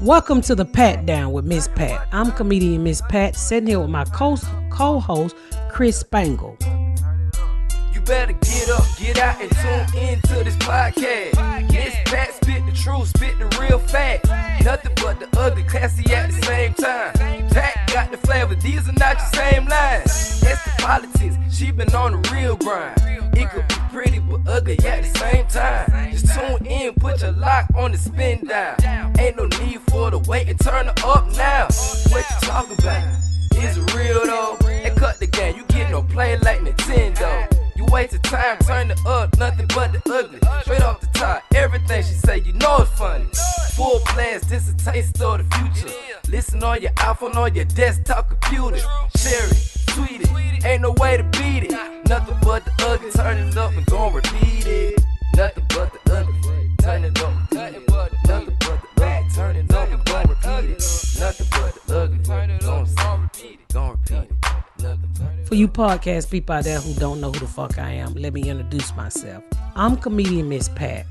Welcome to the Patdown with Miss Pat. I'm comedian Miss Pat, sitting here with my co-host, Chris Spangle. You better get up, get out, and tune into this podcast. Miss Pat spit the truth, spit the real facts. Nothing but the ugly, classy at the same time. Pat got the flavor, these are not your same lines. That's the politics, she been on the real grind. It could be pretty but ugly at the same time. Just tune in, put your lock on the spin down. Ain't no need for the wait and turn it up now. What you talking about? Is it real though? And cut the game, you get no play like Nintendo. You wasted time, turn it up, nothing but the ugly. Straight off the top, everything she say, you know it's funny. Full blast, this a taste of the future. Listen on your iPhone, on your desktop computer. Share it, tweet it, ain't no way to beat it. Nothing but the ugly, turn it up and gon' repeat it. Nothing but the ugly, turn it up, nothing but the ugly, turn it up and gon' repeat it. Nothing but the ugly, gon' repeat it, gon' repeat it. For you podcast people out there who don't know who the fuck I am, let me introduce myself. I'm comedian Miss Pat.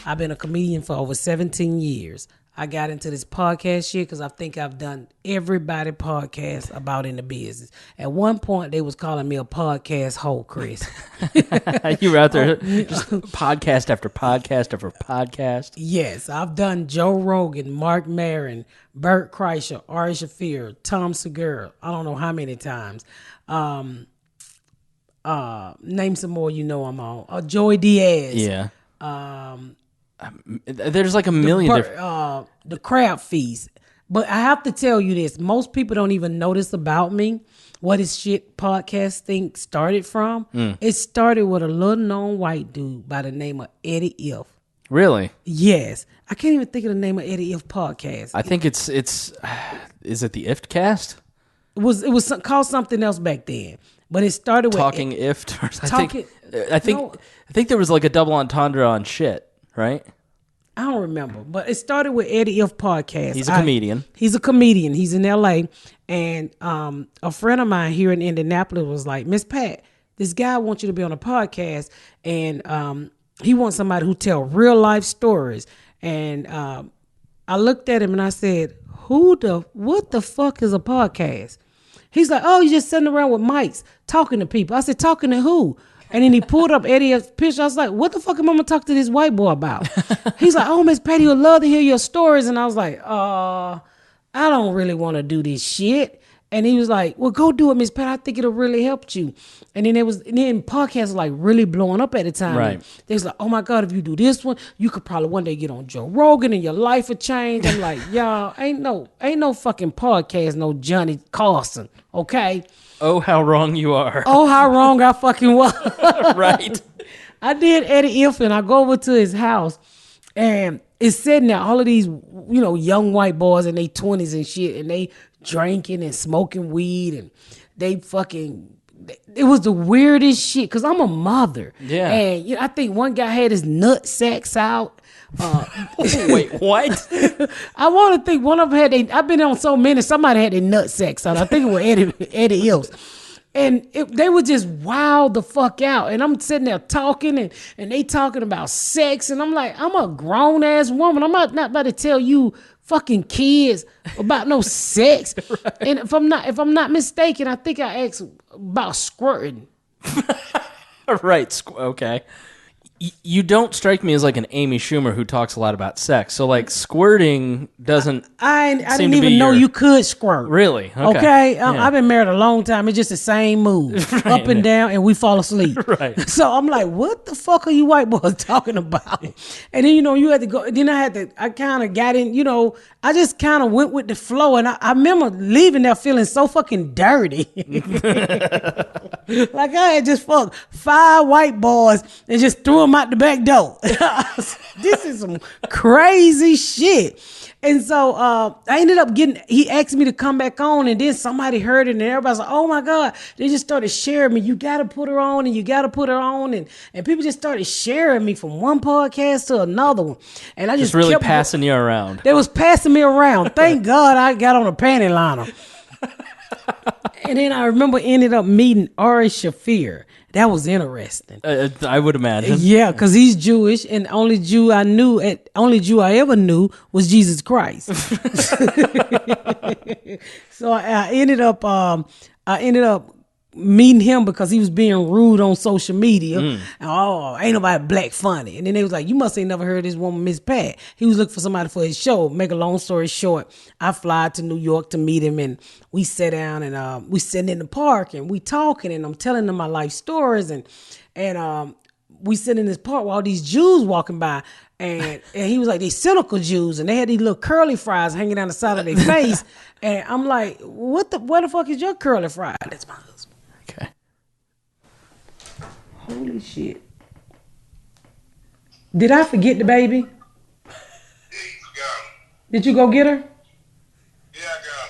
I've been a comedian for over 17 years. I got into this podcast shit because I think I've done everybody podcast about in the business. At one point, they was calling me a podcast hoe, Chris. You were out there just podcast after podcast after podcast. Yes, I've done Joe Rogan, Mark Maron, Bert Kreischer, Ari Shaffir, Tom Segura. I don't know how many times. Name some more you know I'm on. Joey Diaz. Yeah. There's like a million different. The Crab Feast. But I have to tell you this. Most people don't even know this about me. What this shit podcast thing started from. It started with a little known white dude by the name of Eddie If. Really? Yes. I can't even think of the name of Eddie If podcast. I think it's is it the Ift cast? It was called something else back then. But it started with Talking Ift. I think there was like a double entendre on shit, right? I don't remember, but it started with Eddie If podcast. He's a comedian. He's a comedian. He's in L.A. And a friend of mine here in Indianapolis was like, Miss Pat, this guy wants you to be on a podcast, and he wants somebody who tell real life stories. And I looked at him and I said, what the fuck is a podcast? He's like, oh, you just sitting around with mics talking to people. I said, talking to who? And then he pulled up Eddie's picture. I was like, what the fuck am I going to talk to this white boy about? He's like, oh, Miss Patty would love to hear your stories. And I was like, I don't really want to do this shit. And he was like, well, go do it, Miss Pat. I think it'll really help you. And then podcasts was like really blowing up at the time. Right. They was like, oh my God, if you do this one, you could probably one day get on Joe Rogan and your life would change. I'm like, y'all, ain't no fucking podcast, no Johnny Carson, okay? Oh, how wrong you are. Oh, how wrong I fucking was. Right. I did Eddie If, and I go over to his house, and it's sitting there, all of these, young white boys in their 20s and shit, and they drinking and smoking weed, and they fucking, it was the weirdest shit, because I'm a mother. Yeah. And I think one guy had his nut sacks out. Wait, what? I want to think one of them had I've been on so many, somebody had their nut sacks out. I think it was Eddie If. And they were just wild the fuck out. And I'm sitting there talking and they talking about sex. And I'm like, I'm a grown ass woman. I'm not about to tell you fucking kids about no sex. Right. And if I'm not mistaken, I think I asked about squirting. Right. Okay. You don't strike me as like an Amy Schumer who talks a lot about sex. So like squirting doesn't. I didn't even know you could squirt. Really? Okay. Yeah. I've been married a long time. It's just the same move, right, up and down, and we fall asleep. Right. So I'm like, what the fuck are you white boys talking about? And then you had to go. Then I kind of got in. I just kind of went with the flow, and I remember leaving there feeling so fucking dirty. Like I had just fucked 5 white boys and just threw them out the back door. This is some crazy shit. And so I ended up he asked me to come back on, and then somebody heard it, and everybody's like, oh my God. They just started sharing me. You got to put her on, and you got to put her on. And people just started sharing me from one podcast to another one. And I just really passing you around. They was passing me around. Thank God I got on a panty liner. And then I remember ended up meeting Ari Shaffir. That was interesting. I would imagine. Yeah, because he's Jewish, and only Jew I ever knew was Jesus Christ. So I ended up meeting him because he was being rude on social media. And, ain't nobody black funny. And then they was like, you must ain't never heard this woman, Miss Pat. He was looking for somebody for his show. Make a long story short, I fly to New York to meet him, and we sat down and we sitting in the park and we talking, and I'm telling him my life stories, and we sitting in this park while all these Jews walking by, and he was like, they cynical Jews, and they had these little curly fries hanging down the side of their face. And I'm like, where the fuck is your curly fry? That's my husband. Okay. Holy shit. Did I forget the baby? Yeah, you forgot. Did you go get her? Yeah, I got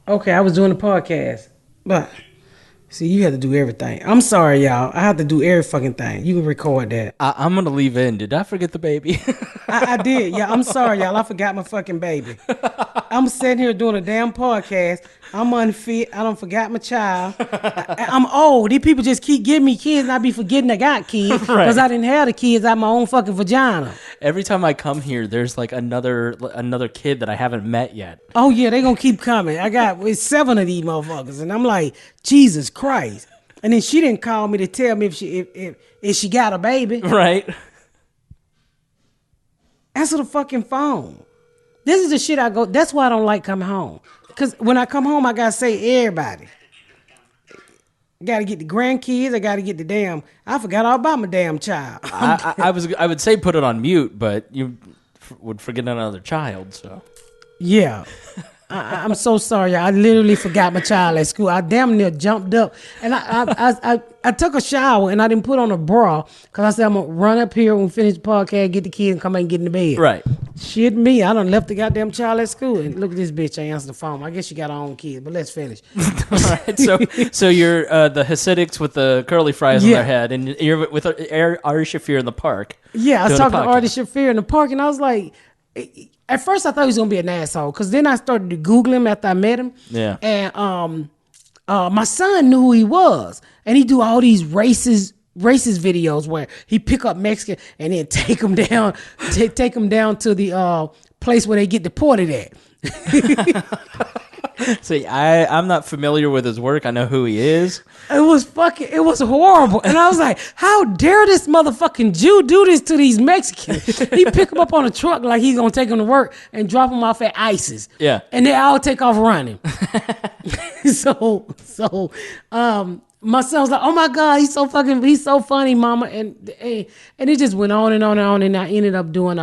him. Okay, I was doing the podcast. But, see, you had to do everything. I'm sorry, y'all. I have to do every fucking thing. You can record that. I'm going to leave in. Did I forget the baby? I did. Yeah, I'm sorry, y'all. I forgot my fucking baby. I'm sitting here doing a damn podcast. I'm unfit. I done forgot my child. I'm old. These people just keep giving me kids, and I be forgetting I got kids because I didn't have the kids out my own fucking vagina. Every time I come here, there's like another kid that I haven't met yet. Oh yeah, they gonna keep coming. It's 7 of these motherfuckers, and I'm like, Jesus Christ. And then she didn't call me to tell me if she got a baby. Right. Answer the fucking phone. This is the shit I go. That's why I don't like coming home. Because when I come home, I got to say everybody. I got to get the grandkids. I got to get the damn. I forgot all about my damn child. I would say put it on mute, but you would forget another child. So yeah. I'm so sorry. I literally forgot my child at school. I damn near jumped up, and I took a shower and I didn't put on a bra because I said I'm gonna run up here when we finish the podcast, get the kids, and come back and get in the bed. Right. Shit me. I done left the goddamn child at school, and look at this bitch. I answered the phone. I guess she got her own kids, but let's finish. All right. So you're the Hasidics with the curly fries on their head, and you're with Ari Shafir in the park. Yeah, I was talking to Ari Shafir in the park, and I was like. At first, I thought he was gonna be an asshole, because then I started to Google him after I met him. Yeah. And my son knew who he was, and he do all these racist videos where he pick up Mexican and then take them down to the place where they get deported at. See, I'm not familiar with his work. I know who he is. It was horrible. And I was like, how dare this motherfucking Jew do this to these Mexicans? He pick them up on a truck like he's going to take them to work and drop them off at ISIS. Yeah. And they all take off running. So my son was like, oh my God, he's so funny, mama. And it just went on and on and on. And I ended up doing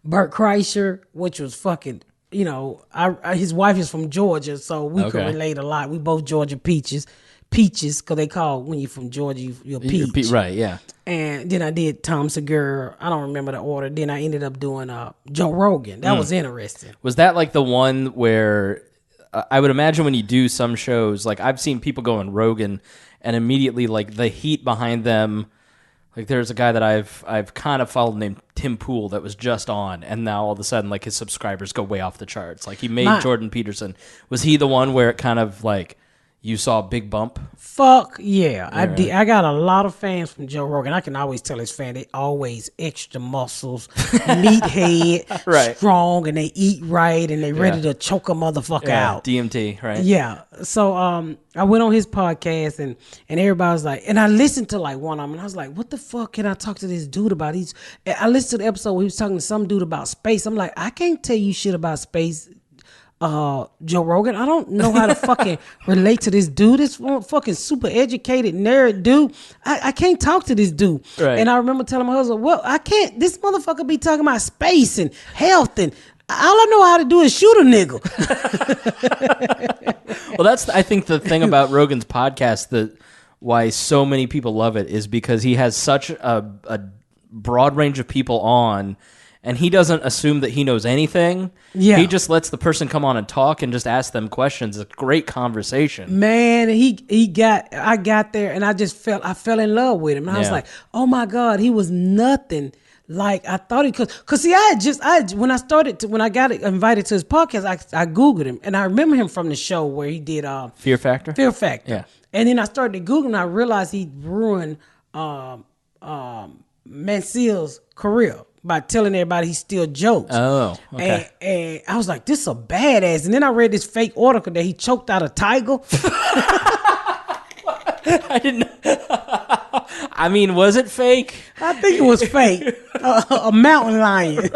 Bert Kreischer, which was fucking, his wife is from Georgia, so we could relate a lot. We both Georgia peaches, because they call when you're from Georgia, you're a peach. Right, yeah. And then I did Tom Segura. I don't remember the order. Then I ended up doing Joe Rogan. That was interesting. Was that like the one where I would imagine when you do some shows, like I've seen people go on Rogan and immediately like the heat behind them. Like there's a guy that I've kind of followed named Tim Pool that was just on, and now all of a sudden like his subscribers go way off the charts. Like he made Jordan Peterson. Was he the one where it kind of like you saw a big bump? Fuck yeah. I did. I got a lot of fans from Joe Rogan. I can always tell his fans, they always extra muscles, meathead, right. strong, and they eat right, and they ready to choke a motherfucker out. DMT, right? Yeah. So I went on his podcast, and everybody was like, and I listened to like one of them, and I was like, what the fuck can I talk to this dude about? I listened to the episode where he was talking to some dude about space. I'm like, I can't tell you shit about space, Joe Rogan. I don't know how to fucking relate to this dude. This fucking super educated nerd dude. I can't talk to this dude. Right. And I remember telling my husband, well, I can't. This motherfucker be talking about space and health, and all I know how to do is shoot a nigga. Well, that's, I think, the thing about Rogan's podcast, that why so many people love it, is because he has such a broad range of people on. And he doesn't assume that he knows anything. Yeah. He just lets the person come on and talk and just ask them questions. It's a great conversation. Man, I got there and I fell in love with him. And I was like, oh my God, he was nothing like I thought he could. Cause see, when I got invited to his podcast, I Googled him, and I remember him from the show where he did Fear Factor. Fear Factor. Yeah. And then I started to Google and I realized he ruined Mansell's career by telling everybody he still jokes. Oh, okay. And I was like, this is a badass. And then I read this fake article that he choked out a tiger. I didn't. I mean, was it fake? I think it was fake. A mountain lion.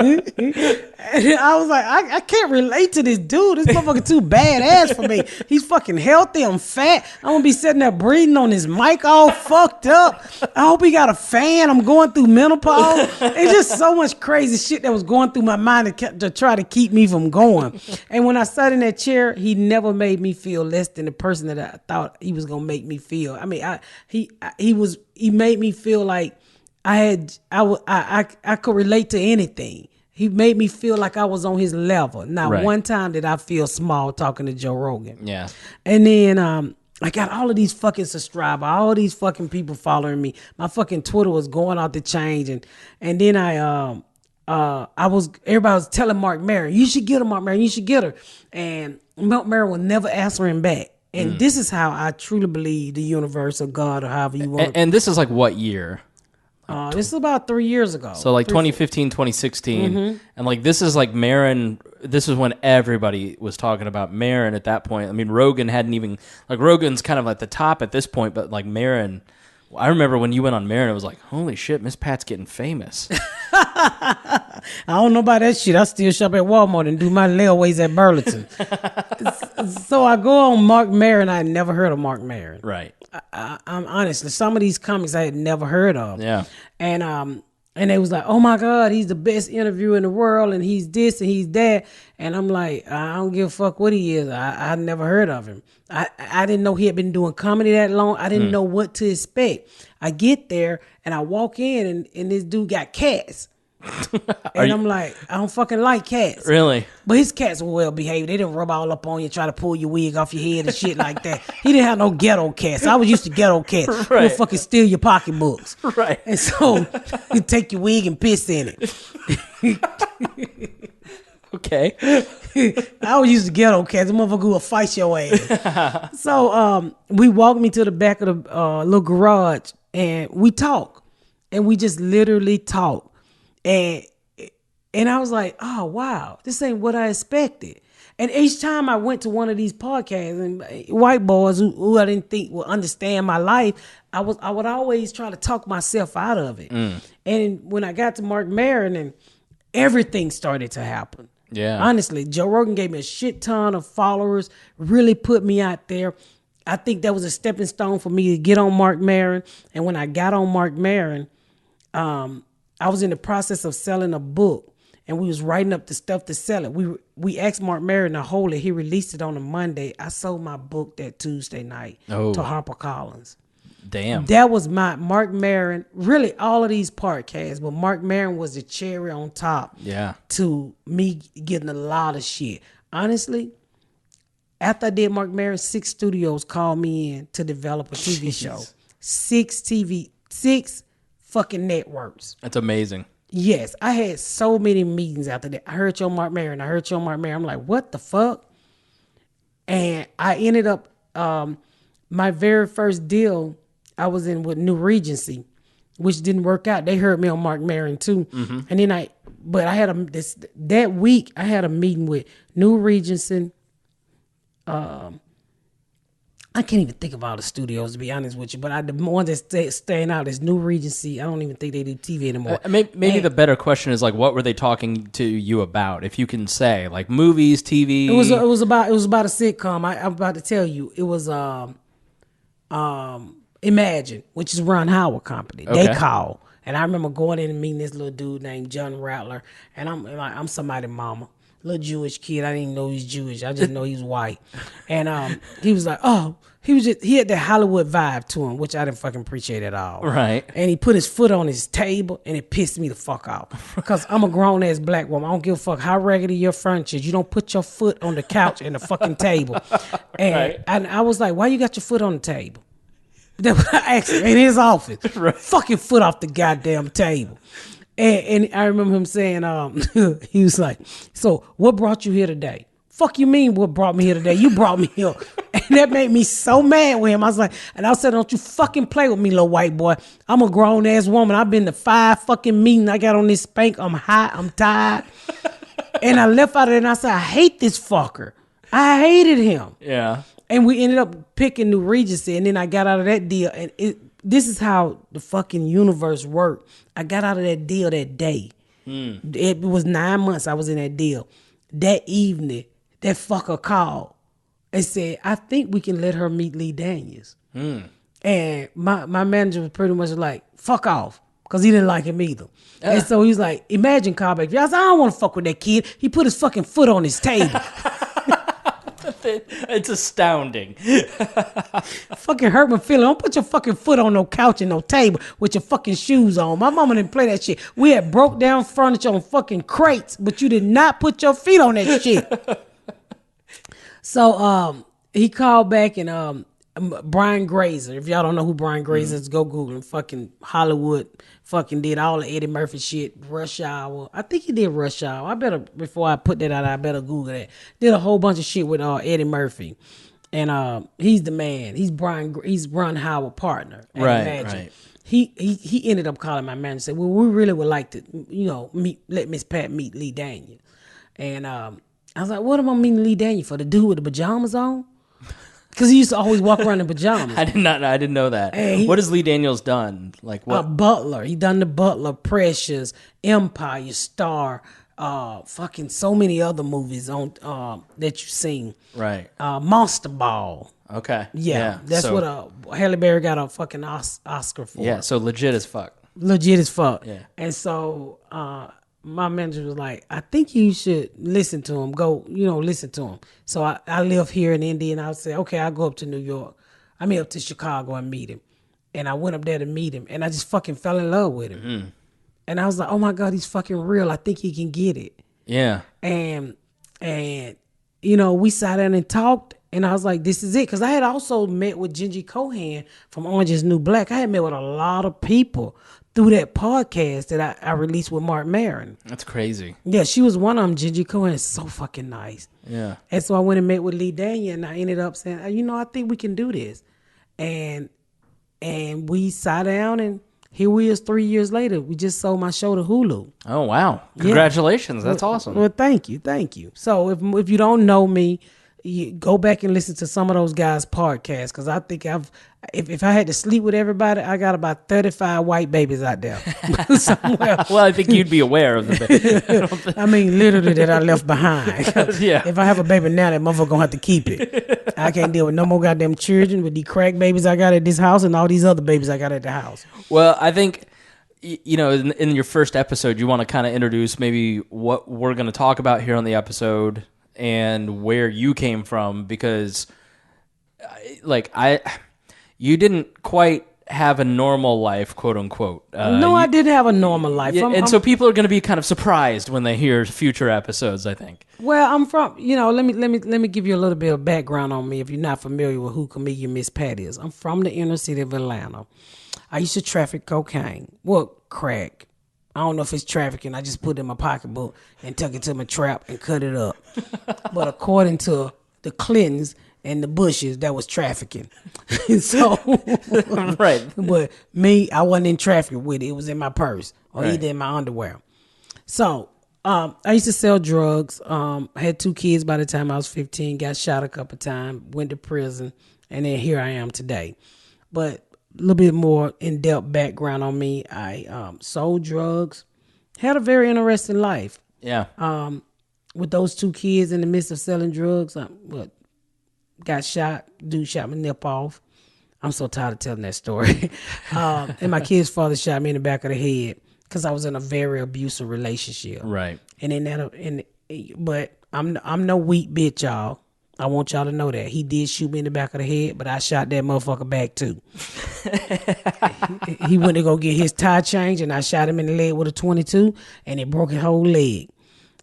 And I was like, I can't relate to this dude. This motherfucker too badass for me. He's fucking healthy. I'm fat. I'm gonna be sitting there breathing on his mic all fucked up. I hope he got a fan. I'm going through menopause. It's just so much crazy shit that was going through my mind to try to keep me from going. And when I sat in that chair, he never made me feel less than the person that I thought he was gonna make me feel. I mean, he made me feel like I could relate to anything. He made me feel like I was on his level. Not one time did I feel small talking to Joe Rogan. Yeah. And then I got all of these fucking subscribers, all these fucking people following me. My fucking Twitter was going out the change, and then everybody was telling Mark Maron, you should get her, Mark Maron, you should get her. And Mark Maron was never answering back. And this is how I truly believe the universe or God or however you want. And this is like what year? This is about 3 years ago. So like 2015, 2016. And like this is like Maron, this is when everybody was talking about Maron at that point. I mean, Rogan hadn't even, like Rogan's kind of at the top at this point, but like Maron, I remember when you went on Maron, it was like, holy shit, Miss Pat's getting famous. I don't know about that shit. I still shop at Walmart and do my layaways at Burlington. So I go on Mark Maron. I had never heard of Mark Maron. Right. I'm honestly, some of these comics I had never heard of. Yeah. And they was like, oh my God, he's the best interviewer in the world, and he's this and he's that. And I'm like, I don't give a fuck what he is. I never heard of him. I didn't know he had been doing comedy that long. I didn't know what to expect. I get there and I walk in and this dude got cats. And I'm like, I don't fucking like cats. Really? But his cats were well behaved. They didn't rub all up on you, try to pull your wig off your head and shit like that. He didn't have no ghetto cats. I was used to ghetto cats. Who would fucking steal your pocketbooks. Right. And so you take your wig and piss in it. Okay. I was used to ghetto cats. The motherfucker will fight your ass. So we walked me to the back of the little garage and we talk. And we just literally talk. And I was like, oh, wow, this ain't what I expected. And each time I went to one of these podcasts, and white boys who I didn't think would understand my life, I would always try to talk myself out of it. And when I got to Mark Maron, and everything started to happen. Yeah. Honestly, Joe Rogan gave me a shit ton of followers, really put me out there. I think that was a stepping stone for me to get on Mark Maron. And when I got on Mark Maron, I was in the process of selling a book, and we was writing up the stuff to sell it. We asked Mark Maron to hold it. He released it on a Monday. I sold my book that Tuesday night to HarperCollins. Damn. That was my Mark Maron. Really, all of these podcasts, but Mark Maron was the cherry on top. Yeah. To me getting a lot of shit. Honestly, after I did Mark Maron, 6 studios called me in to develop a TV show. 6 fucking networks. That's amazing. Yes, I had so many meetings after that. I heard you on Mark Maron. I'm like, what the fuck? And I ended up, my very first deal I was in with New Regency, which didn't work out. They heard me on Mark Maron too. And then that week I had a meeting with New Regency. I can't even think of all the studios, to be honest with you, but the one that's staying out is New Regency. I don't even think they do TV anymore. Maybe the better question is like, what were they talking to you about? If you can say, like movies, TV. It was about a sitcom. I'm about to tell you. It was Imagine, which is Ron Howard company. Okay. They called, and I remember going in and meeting this little dude named John Rattler, and I'm somebody's mama. Little Jewish kid. I didn't even know he's Jewish. I just know he's white. And he was like, oh, he had that Hollywood vibe to him, which I didn't fucking appreciate at all. Right. And he put his foot on his table, and it pissed me the fuck off. Because I'm a grown-ass black woman. I don't give a fuck how raggedy your furniture is. You don't put your foot on the couch and the fucking table. And, and I was like, why you got your foot on the table? That's what I asked him in his office. Right. Fucking foot off the goddamn table. And I remember him saying, he was like, so what brought you here today? Fuck you mean what brought me here today? You brought me here. And that made me so mad with him. I was like, and I said, don't you fucking play with me, little white boy. I'm a grown ass woman. I've been to 5 fucking meetings. I got on this spank. I'm hot. I'm tired. And I left out of there and I said, I hate this fucker. I hated him. Yeah. And we ended up picking New Regency. And then I got out of that deal. And this is how the fucking universe worked. I got out of that deal that day. It was 9 months I was in that deal. That evening, that fucker called and said, I think we can let her meet Lee Daniels. And my manager was pretty much like, fuck off. Because he didn't like him either. And so he's like, imagine callback. I said, I don't want to fuck with that kid. He put his fucking foot on his table. It's astounding. Fucking hurt my feeling. Don't put your fucking foot on no couch and no table with your fucking shoes on. My mama didn't play that shit. We had broke down furniture on fucking crates, but you did not put your feet on that shit. So he called back and Brian Grazer. If y'all don't know who Brian Grazer is, go Google him. Fucking Hollywood. Fucking did all the Eddie Murphy shit. Rush Hour. I think he did Rush Hour. I better, before I put that out, I better Google that. Did a whole bunch of shit with Eddie Murphy. And he's the man. He's Ron Howard's partner. Right. He ended up calling my manager and said, well, we really would like to, let Miss Pat meet Lee Daniels. And I was like, what am I meeting Lee Daniels for? The dude with the pajamas on? Because he used to always walk around in pajamas. I didn't know that. What has Lee Daniels done? Like what? Butler. He done The Butler, Precious, Empire, Star, fucking so many other movies on that you've seen. Right. Monster Ball. Okay. Yeah. That's what Halle Berry got a fucking Oscar for. Yeah. So legit as fuck. Legit as fuck. Yeah. And so my manager was like, I think you should listen to him. Go, listen to him. So I live here in Indy, and I said, okay, I'll go up to New York. Up to Chicago and meet him. And I went up there to meet him, and I just fucking fell in love with him. Mm-hmm. And I was like, oh my God, he's fucking real. I think he can get it. Yeah. And we sat down and talked, and I was like, this is it. Because I had also met with Gingy Cohan from Orange is New Black. I had met with a lot of people through that podcast that I released with Mark Maron. That's crazy. Yeah, she was one of them. Gingy Cohen is so fucking nice. Yeah. And so I went and met with Lee Daniel, and I ended up saying, I think we can do this. And we sat down, and here we is 3 years later. We just sold my show to Hulu. Oh, wow. Congratulations. Yeah. That's awesome. Well, thank you. So if you don't know me, you go back and listen to some of those guys' podcasts, because I think if I had to sleep with everybody, I got about 35 white babies out there somewhere. Well, I think you'd be aware of the baby. I mean, literally that I left behind. Yeah. If I have a baby now, that motherfucker gonna have to keep it. I can't deal with no more goddamn children with these crack babies I got at this house and all these other babies I got at the house. Well, I think, in your first episode, you want to kind of introduce maybe what we're going to talk about here on the episode and where you came from, because you didn't quite have a normal life, quote unquote. I didn't have a normal life. So people are going to be kind of surprised when they hear future episodes, I think. Well, I'm from, let me give you a little bit of background on me if you're not familiar with who comedian Miss Pat is. I'm from the inner city of Atlanta. I used to traffic cocaine. Well, crack. I don't know if it's trafficking. I just put it in my pocketbook and tuck it to my trap and cut it up. But according to the Clintons and the Bushes, that was trafficking. So, right. But me, I wasn't in traffic with it. It was in my purse or right. either in my underwear. So I used to sell drugs. I had 2 kids by the time I was 15. Got shot a couple times. Went to prison, and then here I am today. But a little bit more in-depth background on me. I sold drugs, had a very interesting life. Yeah. With those 2 kids in the midst of selling drugs, got shot. Dude shot my nip off. I'm so tired of telling that story. And my kid's father shot me in the back of the head because I was in a very abusive relationship. Right. But I'm no weak bitch, y'all. I want y'all to know that. He did shoot me in the back of the head, but I shot that motherfucker back too. He went to go get his tire changed, and I shot him in the leg with a 22, and it broke his whole leg.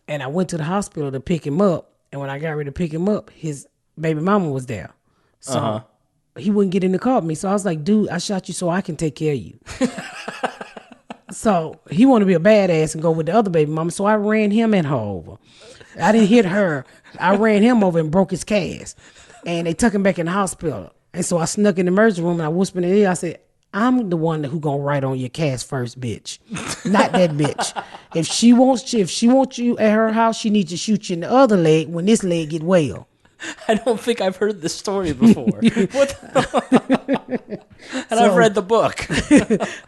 And I went to the hospital to pick him up, and when I got ready to pick him up, his baby mama was there. So he wouldn't get in the car with me. So I was like, dude, I shot you so I can take care of you. So he wanted to be a badass and go with the other baby mama, so I ran him and her over. I didn't hit her. I ran him over and broke his cast. And they took him back in the hospital. And so I snuck in the emergency room and I whispered in the ear. I said, I'm the one who gonna write on your cast first, bitch. Not that bitch. If she wants you at her house, she needs to shoot you in the other leg when this leg get well. I don't think I've heard this story before. What the and I've read the book.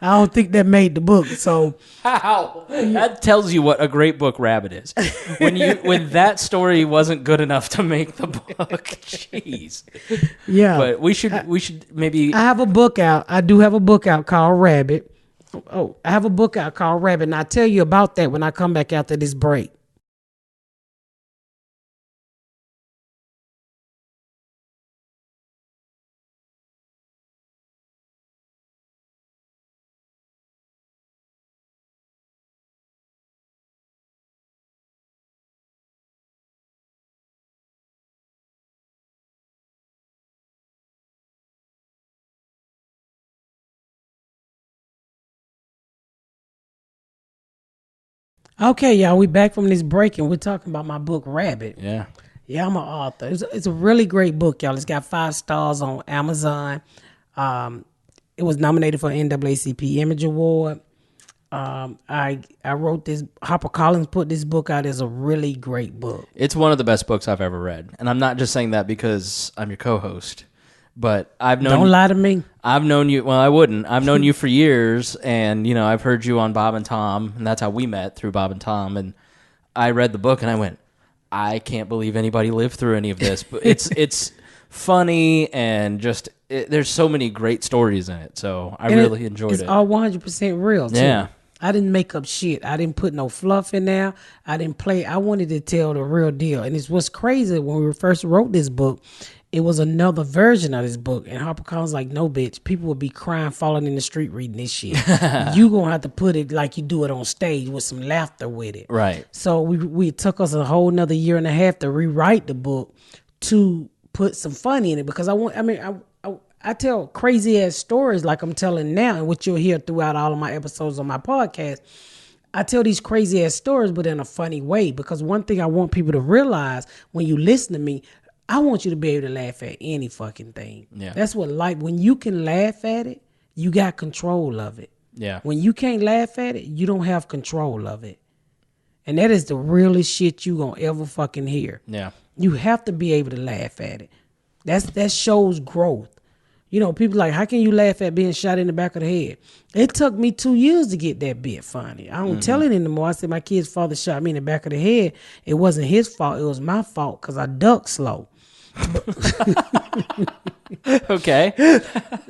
I don't think that made the book. So how? That tells you what a great book Rabbit is. When that story wasn't good enough to make the book. Jeez. Yeah. But we should maybe I have a book out. I do have a book out called Rabbit. Oh, I have a book out called Rabbit, and I'll tell you about that when I come back after this break. Okay, y'all, we back from this break and we're talking about my book Rabbit. Yeah. Yeah, I'm an author. It's a really great book, y'all. It's got 5 stars on Amazon. It was nominated for an NAACP Image Award. I wrote this. HarperCollins put this book out as a really great book. It's one of the best books I've ever read. And I'm not just saying that because I'm your co-host. But I've known Don't lie to me. I've known you. Well, I wouldn't. I've known you for years, and I've heard you on Bob and Tom, and that's how we met, through Bob and Tom. And I read the book, and I went, I can't believe anybody lived through any of this. But it's funny, and just there's so many great stories in it. So I really enjoyed it. It's all 100% real too. Yeah. I didn't make up shit. I didn't put no fluff in there. I didn't play. I wanted to tell the real deal. And it's what's crazy, when we first wrote this book, it was another version of this book. And HarperCollins like, no, bitch. People would be crying, falling in the street reading this shit. You going to have to put it like you do it on stage with some laughter with it. Right. So we took us a whole another year and a half to rewrite the book to put some fun in it. Because I tell crazy ass stories like I'm telling now, and what you'll hear throughout all of my episodes on my podcast. I tell these crazy ass stories, but in a funny way. Because one thing I want people to realize when you listen to me, I want you to be able to laugh at any fucking thing. Yeah. That's what life, when you can laugh at it, you got control of it. Yeah. When you can't laugh at it, you don't have control of it. And that is the realest shit you gonna ever fucking hear. Yeah. You have to be able to laugh at it. That shows growth. People like, how can you laugh at being shot in the back of the head? It took me 2 years to get that bit funny. I don't tell it anymore. I said my kid's father shot me in the back of the head. It wasn't his fault. It was my fault because I ducked slow. Okay.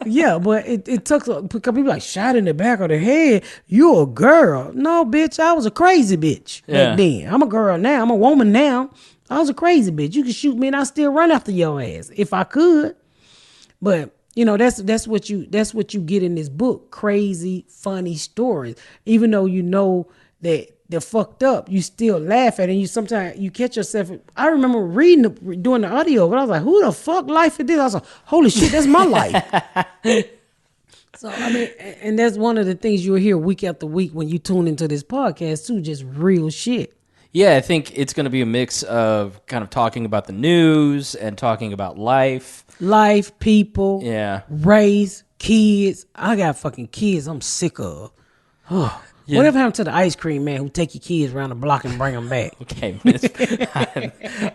Yeah, but it took, because people like, shot in the back of the head, you a girl. No, bitch, I was a crazy bitch back then. I'm a girl now. I'm a woman now. I was a crazy bitch. You can shoot me and I still run after your ass if I could. But that's what you get in this book. Crazy, funny stories. Even though you know that they're fucked up, you still laugh at it. And you sometimes you catch yourself. I remember doing the audio, but I was like, who the fuck life is this? I was like, holy shit, that's my life. So, and that's one of the things you'll hear week after week when you tune into this podcast too, just real shit. Yeah, I think it's going to be a mix of kind of talking about the news and talking about life. Life, people, race, kids. I got fucking kids I'm sick of. Yeah. Whatever happened to the ice cream man who take your kids around the block and bring them back? Okay.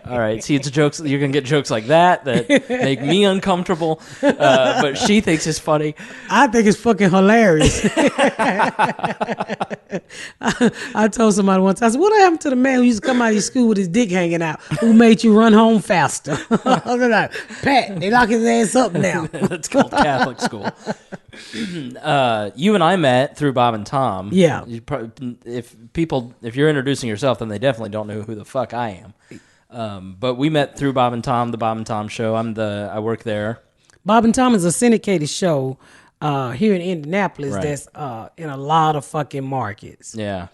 All right. See, it's jokes. You're going to get jokes like that make me uncomfortable, but she thinks it's funny. I think it's fucking hilarious. I told somebody once, I said, what happened to the man who used to come out of school with his dick hanging out, who made you run home faster? I was like, Pat, they lock his ass up now. That's called Catholic school. You and I met through Bob and Tom. Yeah. If you're introducing yourself, then they definitely don't know who the fuck I am. But we met through Bob and Tom, the Bob and Tom show. I work there. Bob and Tom is a syndicated show here in Indianapolis that's in a lot of fucking markets. Yeah.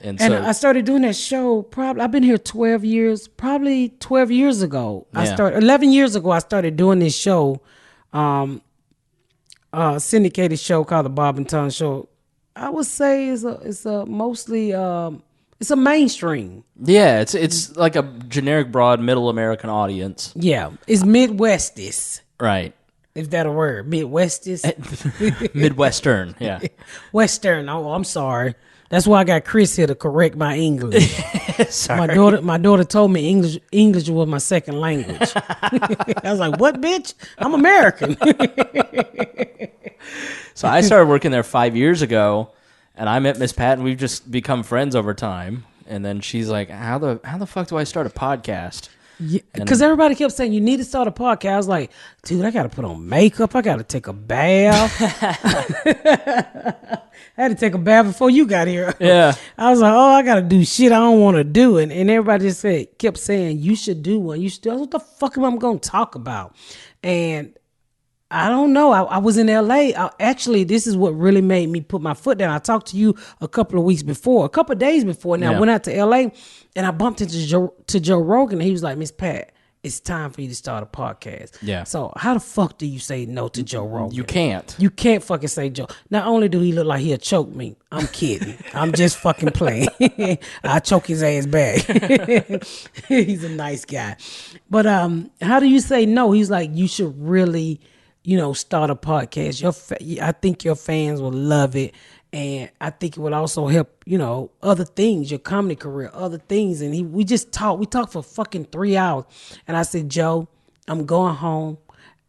And I started doing that show I've been here 12 years, probably 12 years ago. 11 years ago I started doing this show, syndicated show called the Bob and Tom Show. I would say it's a mostly It's a mainstream. Yeah, it's like a generic, broad, middle American audience. Yeah, it's Midwestis, Right. if that a word. Midwestis, Midwestern, yeah. Western. Oh, I'm sorry. That's why I got Chris here to correct my English. Sorry. My daughter told me English was my second language. I was like, "What, bitch? I'm American." So I started working there 5 years ago, and I met Miss Pat, and we've just become friends over time. And then she's like, "How the fuck do I start a podcast?" Because everybody kept saying you need to start a podcast. I was like, "Dude, I got to put on makeup. I got to take a bath." I had to take a bath before you got here. Yeah. I was like, "Oh, I got to do shit I don't want to do," and everybody just kept saying you should do one. You should do. I was, what the fuck am I going to talk about? And I don't know. I was in LA. Actually, this is what really made me put my foot down. I talked to you a couple of days before. And I went out to LA and I bumped into Joe Rogan. And he was like, "Miss Pat, it's time for you to start a podcast." Yeah. So how the fuck do you say no to Joe Rogan? You can't. You can't fucking say Joe. Not only do he look like he'll choke me, I'm kidding. I'm just fucking playing. I'll choke his ass back. He's a nice guy. But how do you say no? He's like, you should really, start a podcast. I think your fans will love it. And I think it would also help, other things, your comedy career, other things. And we talked for fucking 3 hours. And I said, "Joe, I'm going home.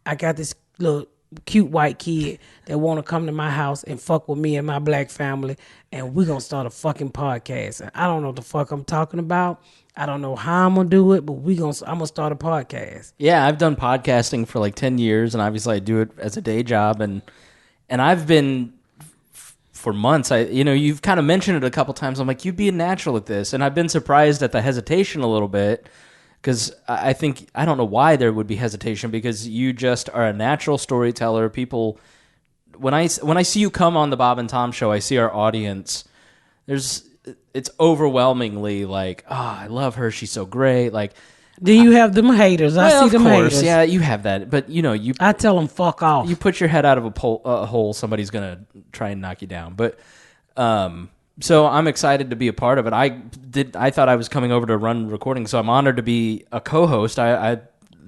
I got this little cute white kid that want to come to my house and fuck with me and my black family. And we're going to start a fucking podcast. And I don't know what the fuck I'm talking about. I don't know how I'm going to do it, but I'm going to start a podcast." Yeah, I've done podcasting for like 10 years, and obviously I do it as a day job. And I've been... for months, you've kind of mentioned it a couple times. I'm like, you'd be a natural at this. And I've been surprised at the hesitation a little bit because I don't know why there would be hesitation because you just are a natural storyteller. People, when I see you come on the Bob and Tom show, I see our audience. It's overwhelmingly like, "Oh, I love her. She's so great." Like, then you have them haters. I see them haters. Yeah, you have that. But, I tell them fuck off. You put your head out of a hole, somebody's going to try and knock you down. But so I'm excited to be a part of it. I thought I was coming over to run recording, so I'm honored to be a co-host. I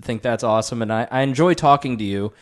think that's awesome, and I enjoy talking to you.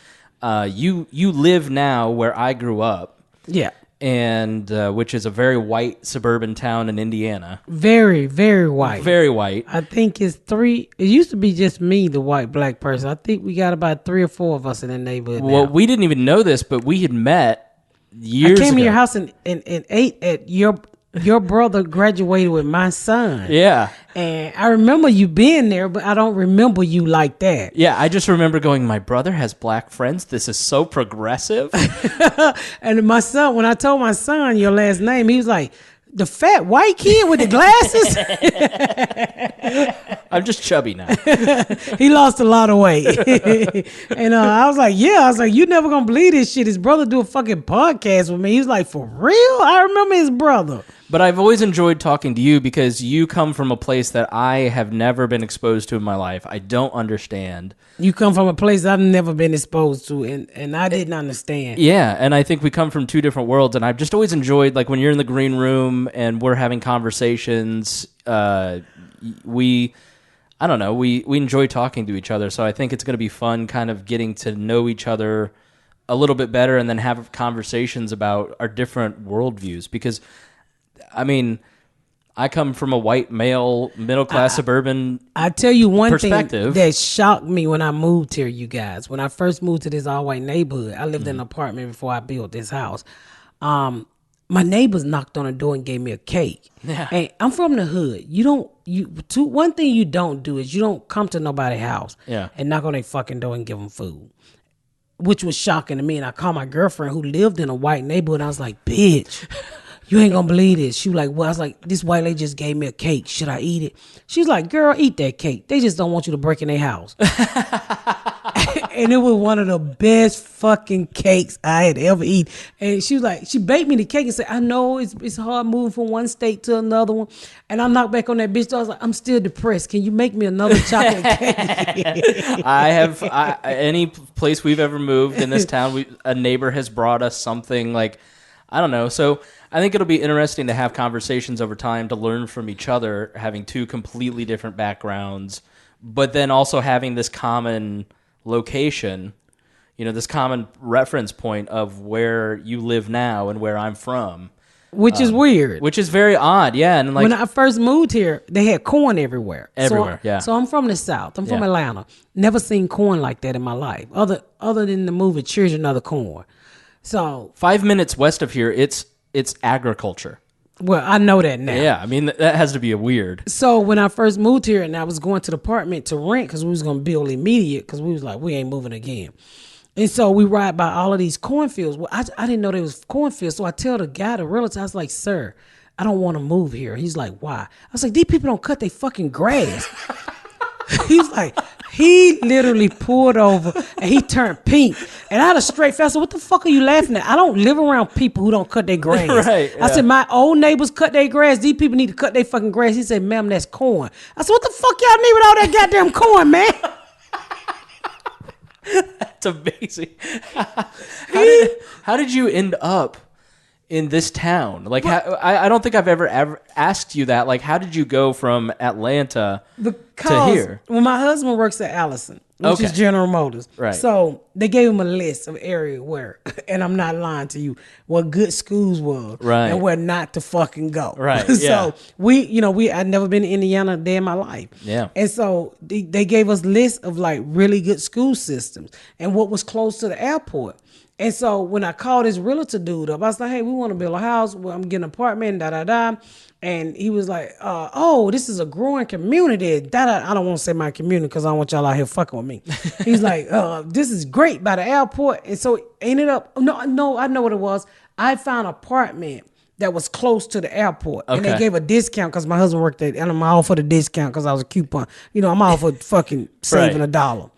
You live now where I grew up. Yeah. And which is a very white suburban town in Indiana. Very, very white. Very white. I think it's 3. It used to be just me, the white black person. I think we got about 3 or 4 of us in the neighborhood. Well, now. we didn't even know this, but we had met years ago. I came to your house and ate at your brother graduated with my son. Yeah. And I remember you being there, but I don't remember you like that. Yeah, I just remember going, my brother has black friends. This is so progressive. And my son, when I told my son your last name, he was like, "The fat white kid with the glasses?" I'm just chubby now. He lost a lot of weight. And I was like, "You never gonna believe this shit. His brother do a fucking podcast with me." He was like, "For real?" I remember his brother. But I've always enjoyed talking to you because you come from a place that I have never been exposed to in my life. I don't understand. You come from a place I've never been exposed to, and I didn't understand. Yeah, and I think we come from 2 different worlds, and I've just always enjoyed, like, when you're in the green room and we're having conversations, we enjoy talking to each other, so I think it's going to be fun kind of getting to know each other a little bit better and then have conversations about our different worldviews, because, I mean, I come from a white male, middle-class suburban I tell you one thing perspective. that shocked me when I moved here, you guys. When I first moved to this all-white neighborhood, I lived in an apartment before I built this house. My neighbors knocked on the door and gave me a cake. Yeah. And I'm from the hood. One thing you don't do is you don't come to nobody's house and knock on their fucking door and give them food, which was shocking to me. And I called my girlfriend who lived in a white neighborhood. And I was like, "Bitch, you ain't gonna believe this." She was like, "Well," I was like, "This white lady just gave me a cake. Should I eat it?" She's like, "Girl, eat that cake. They just don't want you to break in their house." And it was one of the best fucking cakes I had ever eaten. And she was like, she baked me the cake and said, "I know it's hard moving from one state to another one." And I knocked back on that bitch. So I was like, "I'm still depressed. Can you make me another chocolate cake?" Any place we've ever moved in this town, a neighbor has brought us something like, I don't know. So I think it'll be interesting to have conversations over time to learn from each other, having two completely different backgrounds, but then also having this common location, this common reference point of where you live now and where I'm from. Which is weird. Which is very odd, yeah. And when I first moved here, they had corn everywhere. Everywhere, so, yeah. So I'm from the South. I'm from Atlanta. Never seen corn like that in my life, other than the movie Children of the Corn. So 5 minutes west of here, it's agriculture. Well, I know that now. Yeah, I mean, that has to be a weird. So when I first moved here and I was going to the apartment to rent because we was going to build immediate because we was like, we ain't moving again. And so we ride by all of these cornfields. Well, I didn't know there was cornfields. So I tell the guy, the realtor, I was like, sir, I don't want to move here. He's like, why? I was like, these people don't cut their fucking grass. He's like, he literally pulled over and he turned pink. And I had a straight face. I said, what the fuck are you laughing at? I don't live around people who don't cut their grass. Right, I said, my old neighbors cut their grass. These people need to cut their fucking grass. He said, ma'am, that's corn. I said, what the fuck y'all need with all that goddamn corn, man? That's amazing. How did you end up in this town? Like, I don't think I've ever asked you that. Like, how did you go from Atlanta to here? Well, my husband works at Allison, which is General Motors. Right. So they gave him a list of area where, and I'm not lying to you, what good schools was, right, and where not to fucking go. Right. So I'd never been to Indiana a day in my life. Yeah. And so they gave us lists of like really good school systems and what was close to the airport. And so when I called this realtor dude up, I was like, hey, we want to build a house. Well, I'm getting an apartment, da-da-da. And he was like, this is a growing community. Da-da. I don't want to say my community because I don't want y'all out here fucking with me. He's like, this is great by the airport. And so it ended up, no, I know what it was. I found an apartment that was close to the airport. Okay. And they gave a discount because my husband worked there. And I'm all for the discount because I was a coupon. I'm all for fucking saving $1.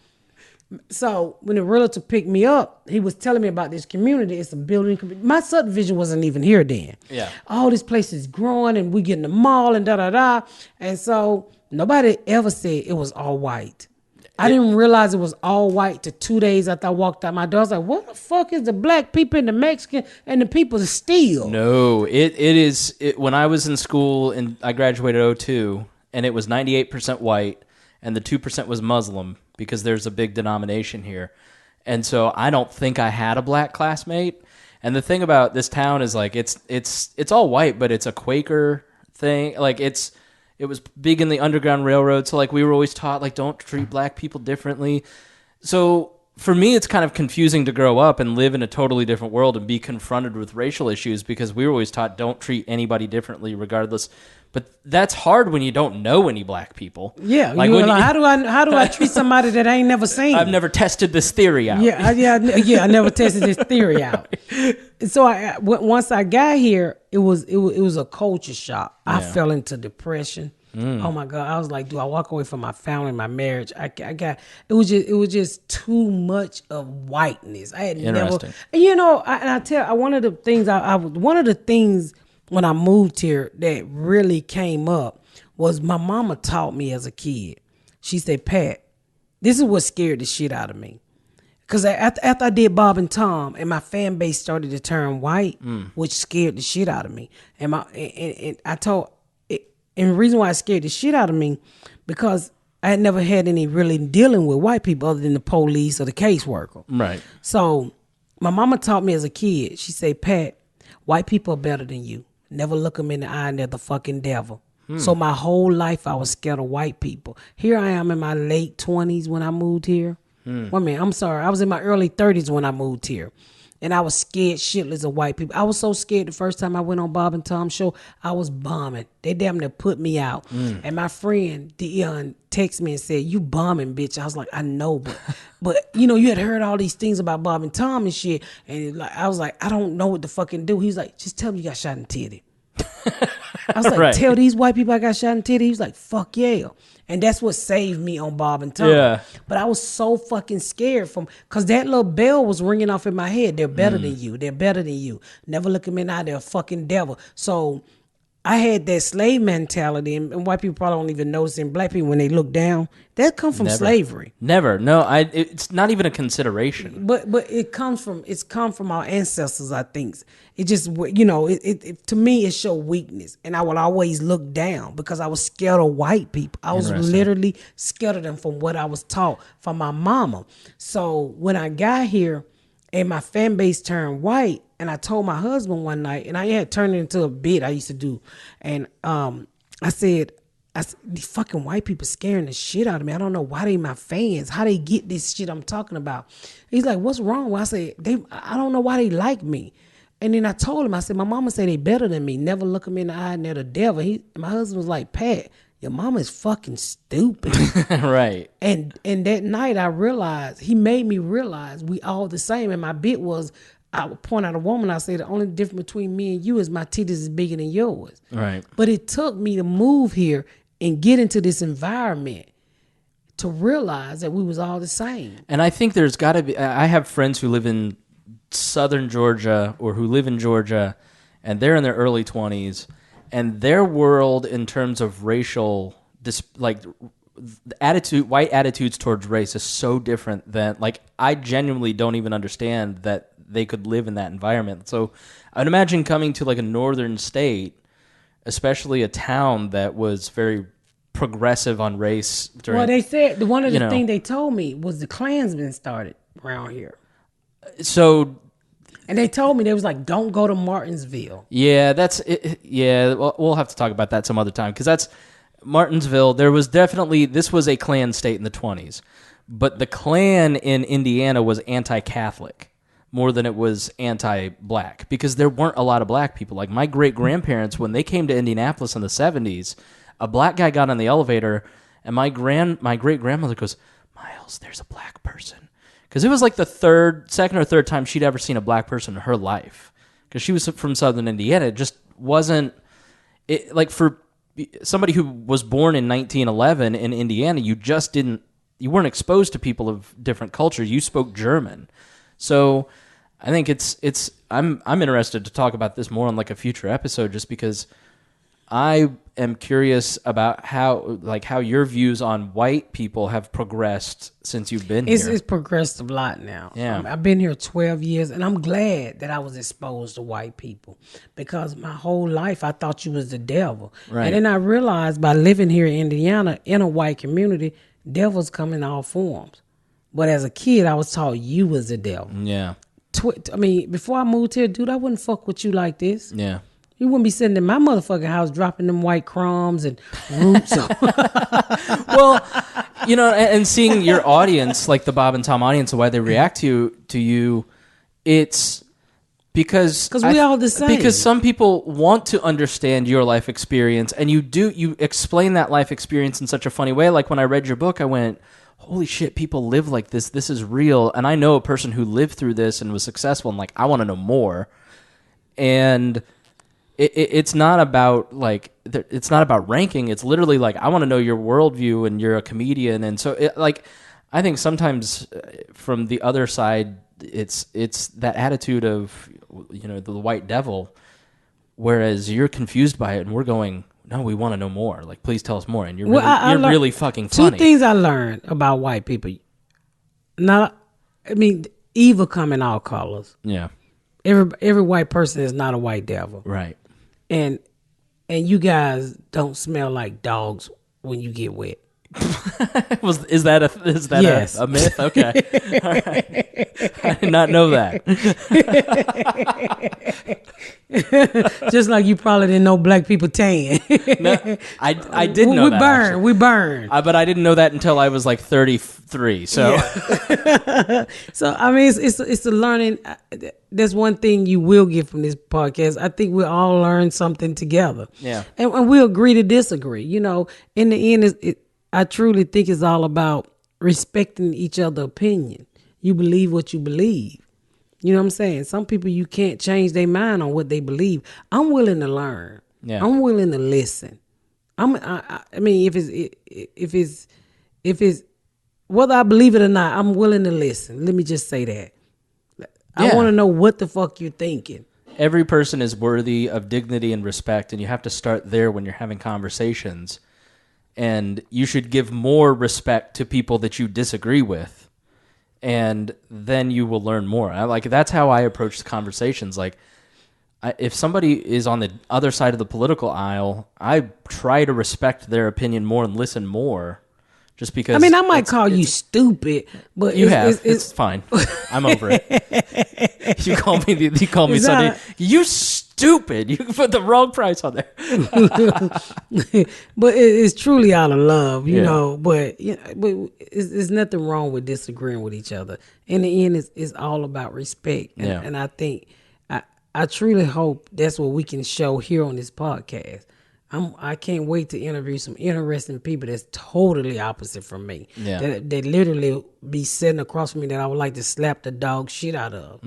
So when the realtor picked me up, he was telling me about this community. It's a building. My subdivision wasn't even here then. Yeah. All this place is growing and we get in the mall and da-da-da. And so nobody ever said it was all white. I didn't realize it was all white till 2 days after I walked out my door. I was like, what the fuck is the black people and the Mexican and the people that steal? No, it is. When I was in school and I graduated 2002 and it was 98% white and the 2% was Muslim, because there's a big denomination here. And so I don't think I had a black classmate. And the thing about this town is like it's all white, but it's a Quaker thing. Like it was big in the Underground Railroad, so like we were always taught like don't treat black people differently. So for me it's kind of confusing to grow up and live in a totally different world and be confronted with racial issues because we were always taught don't treat anybody differently regardless. But that's hard when you don't know any black people. Yeah, like how do I treat somebody that I ain't never seen? I've never tested this theory out. I never tested this theory out. So once I got here, it was a culture shock. I fell into depression. Oh my God, I was like, do I walk away from my family, my marriage? It was just too much of whiteness. I had never, one of the things when I moved here that really came up was my mama taught me as a kid. She said, Pat, this is what scared the shit out of me. Because after I did Bob and Tom and my fan base started to turn white, which scared the shit out of me. And the reason why it scared the shit out of me, because I had never had any really dealing with white people other than the police or the caseworker. Right. So my mama taught me as a kid, she said, Pat, white people are better than you. Never look them in the eye and they're the fucking devil. So my whole life I was scared of white people. Here I am in my late 20s when I moved here. Well, man, I'm sorry. I was in my early 30s when I moved here. And I was scared shitless of white people. I was so scared the first time I went on Bob and Tom's show, I was bombing. They damn near put me out. And my friend Dion texted me and said, you bombing, bitch. I was like, I know, but you had heard all these things about Bob and Tom and shit. And I was like, I don't know what to fucking do. He's like, just tell me you got shot in the titty. I was like, right. Tell these white people I got shot in the titty. He was like, fuck yeah. And that's what saved me on Bob and Tom. Yeah. But I was so fucking scared because that little bell was ringing off in my head. They're better than you. They're better than you. Never look at me now. They're a fucking devil. So I had that slave mentality, and white people probably don't even notice in black people when they look down. That comes from slavery. Never. No, it's not even a consideration. But it comes from our ancestors, I think. It just, it to me, it showed weakness. And I would always look down because I was scared of white people. I was literally scared of them from what I was taught from my mama. So when I got here and my fan base turned white, and I told my husband one night, and I had turned it into a bit I used to do. And I said, these fucking white people scaring the shit out of me. I don't know why they my fans. How they get this shit I'm talking about. He's like, what's wrong? Well, I said, I don't know why they like me. And then I told him, I said, my mama say they better than me. Never look them in the eye and they're the devil. My husband was like, Pat, your mama is fucking stupid. Right. And that night I realized, he made me realize we all the same. And my bit was, I would point out a woman, I say the only difference between me and you is my titties is bigger than yours. Right. But it took me to move here and get into this environment to realize that we was all the same. And I think there's got to be, I have friends who live in southern Georgia or who live in Georgia, and they're in their early 20s, and their world in terms of racial, white attitudes towards race is so different than, I genuinely don't even understand that they could live in that environment. So I'd imagine coming to a northern state, especially a town that was very progressive on race. Well, they said one of the things they told me was the Klansmen started around here. So, and they told me, they was like, don't go to Martinsville. Yeah, that's it. Yeah, we'll have to talk about that some other time, because that's Martinsville. This was a Klan state in the 20s, but the Klan in Indiana was anti-Catholic more than it was anti-black, because there weren't a lot of black people. Like my great-grandparents, when they came to Indianapolis in the 70s, a black guy got on the elevator, and my great-grandmother goes, Miles, there's a black person. Because it was like the second or third time she'd ever seen a black person in her life. Because she was from southern Indiana. It just wasn't, for somebody who was born in 1911 in Indiana, you weren't exposed to people of different cultures. You spoke German. So I think I'm interested to talk about this more on a future episode, just because I am curious about how your views on white people have progressed since you've been here. It's progressed a lot now. Yeah. I've been here 12 years, and I'm glad that I was exposed to white people, because my whole life I thought you was the devil. Right. And then I realized by living here in Indiana in a white community, devils come in all forms. But as a kid, I was taught you was the devil. Yeah. Before I moved here, dude, I wouldn't fuck with you like this. Yeah. You wouldn't be sitting in my motherfucking house dropping them white crumbs and roots. Well, and seeing your audience, like the Bob and Tom audience, the way they react to you, it's because we all the same. Because some people want to understand your life experience, and you explain that life experience in such a funny way. Like when I read your book, I went, holy shit, people live like this. This is real. And I know a person who lived through this and was successful, and I want to know more. And it's not about it's not about ranking. It's literally I want to know your worldview, and you're a comedian. And so I think sometimes from the other side, it's that attitude of, the white devil, whereas you're confused by it and we're going, no, we want to know more. Please tell us more. And you're really fucking funny. Two things I learned about white people. Evil come in all colors. Yeah. Every white person is not a white devil. Right. And you guys don't smell like dogs when you get wet. Is that yes. a myth? Okay. All right. I did not know that. Just like you probably didn't know black people tan. No, I did know that. We burn. But I didn't know that until I was 33. So, yeah. So it's a learning. There's one thing you will get from this podcast. I think we all learn something together. Yeah. And we agree to disagree. In the end, I truly think it's all about respecting each other's opinion. You believe what you believe. You know what I'm saying? Some people, you can't change their mind on what they believe. I'm willing to learn. Yeah. I'm willing to listen. If it's whether I believe it or not, I'm willing to listen. Let me just say that. I want to know what the fuck you're thinking. every person is worthy of dignity and respect, and you have to start there when you're having conversations. And you should give more respect to people that you disagree with, and then you will learn more. That's how I approach the conversations. Like, if somebody is on the other side of the political aisle, I try to respect their opinion more and listen more. Just because I might call you stupid, but it's fine. I'm over it. You call me Sunday. You stupid. You put the wrong price on there. But it's truly out of love, you know. But it's nothing wrong with disagreeing with each other. In the end, it's all about respect, and I think I truly hope that's what we can show here on this podcast. I can't wait to interview some interesting people that's totally opposite from me. Yeah. That literally be sitting across from me that I would like to slap the dog shit out of.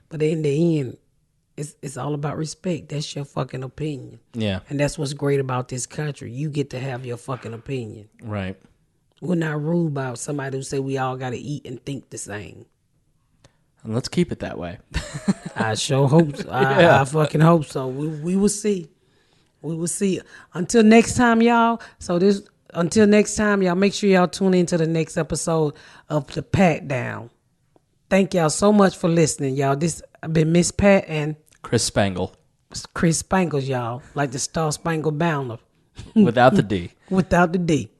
But in the end, it's all about respect. That's your fucking opinion. Yeah. And that's what's great about this country. You get to have your fucking opinion. Right. We're not rude about somebody who say we all got to eat and think the same. And let's keep it that way. I sure hope so. I fucking hope so. We will see. We will see. Until next time, y'all. Until next time, y'all, make sure y'all tune into the next episode of the Patdown. Thank y'all so much for listening, y'all. This I've been Miss Pat and Chris Spangle. Chris Spangles, y'all. Like the Star Spangled Banner. Without the D. Without the D.